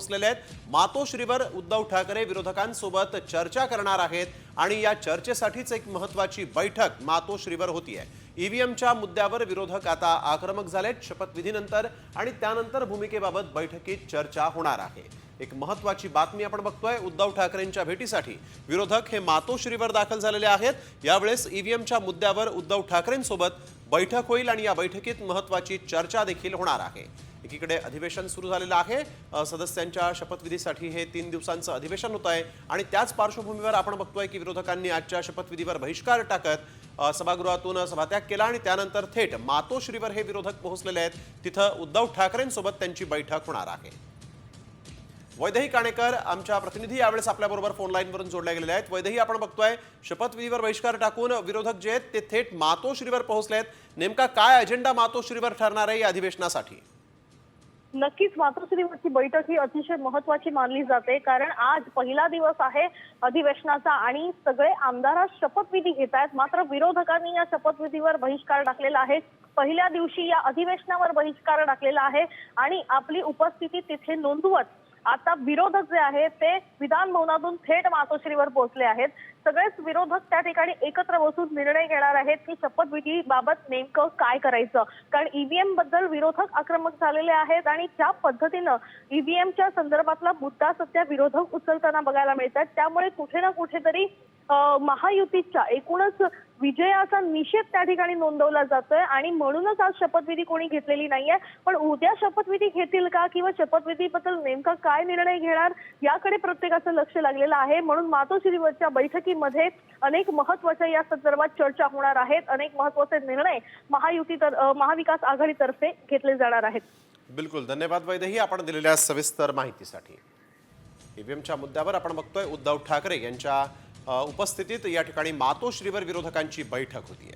पोहोचलेले आहेत। मातोश्रीवर उद्धव ठाकरे विरोधकांसोबत चर्चा करणार आहेत आणि या चर्चेसाठीच एक महत्त्वाची बैठक मातोश्रीवर होतीये। ईव्हीएमच्या मुद्द्यावर विरोधक आता आक्रमक झालेत। शपथविधीनंतर आणि त्यानंतर भूमिकेबाबत बैठकीत चर्चा होणार आहे। एक महत्त्वाची बातमी आपण बघतोय। उद्धव ठाकरेंच्या भेटीसाठी विरोधक हे मातोश्रीवर दाखल झालेले आहेत। यावेळेस ईव्हीएमच्या मुद्द्यावर उद्धव ठाकरेंसोबत बैठक होईल आणि या बैठकीत महत्त्वाची चर्चा देखील होणार आहे। एकीकडे अधिवेशन सुरू झालेलं आहे। सदस्यांच्या शपथविधीसाठी हे 3 दिवसांचं अधिवेशन होत आहे आणि त्याच पार्श्वभूमीवर आपण बघतोय की विरोधकांनी आजच्या शपथविधीवर बहिष्कार टाकत सभागृहातून सभात्याग केला आणि त्यानंतर थेट मातोश्रीवर हे विरोधक पोहोचलेले आहेत। तिथं उद्धव ठाकरेंसोबत त्यांची बैठक होणार आहे। वैदेही काणेकर आमच्या प्रतिनिधी यावेळेस आपल्याबरोबर फोन लाईनवरून जोडले गेलेले आहेत। वैदेही, आपण बघतोय शपथविधीवर बहिष्कार टाकून विरोधक जे आहेत ते थेट मातोश्रीवर पोहोचलेत। नेमका काय अजेंडा मातोश्रीवर ठरणार आहे या अधिवेशनासाठी? नक्कीच मातोश्रीवरची बैठक ही अतिशय महत्त्वाची मानली जाते, कारण आज पहिला दिवस आहे अधिवेशनाचा आणि सगळे आमदार शपथविधी घेत आहेत। मात्र विरोधकांनी या शपथविधीवर बहिष्कार टाकलेला आहे। पहिल्या दिवशी या अधिवेशनावर बहिष्कार टाकलेला आहे आणि आपली उपस्थिती तिथे नोंदवत आता विरोधक जे आहेत ते विधान भवनातून थेट मातोश्रीवर पोहोचले आहेत। सगळेच विरोधक त्या ठिकाणी एकत्र बसून निर्णय घेणार आहेत की शपथविधी बाबत नेमकं काय करायचं, कारण ईव्हीएम बद्दल विरोधक आक्रमक झालेले आहेत आणि ज्या पद्धतीनं ईव्हीएमच्या संदर्भातला मुद्दा सध्या विरोधक उचलताना बघायला मिळतात, त्यामुळे कुठे ना कुठेतरी महायुतीच्या एकूणच विजयाचा निषेध त्या ठिकाणी नोंदवला जातोय आणि म्हणूनच आज शपथविधी कोणी घेतलेली नाहीये। पण उद्या शपथविधी घेतील का किंवा शपथविधीबद्दल नेमका काय निर्णय घेणार याकडे प्रत्येकाचं लक्ष लागलेलं आहे। म्हणून मातोश्रीवरच्या बैठकीमध्ये अनेक महत्त्वाच्या या संदर्भात चर्चा होणार आहेत। अनेक महत्त्वाचे निर्णय महाविकास आघाडीतर्फे घेतले जाणार आहेत। बिलकुल, धन्यवाद वैदेही आपण दिलेल्या सविस्तर माहितीसाठी। ईव्हीएमच्या मुद्द्यावर आपण बघतोय उद्धव ठाकरे यांच्या उपस्थितीत या ठिकाणी मातोश्रीवर विरोधकांची बैठक होतीये।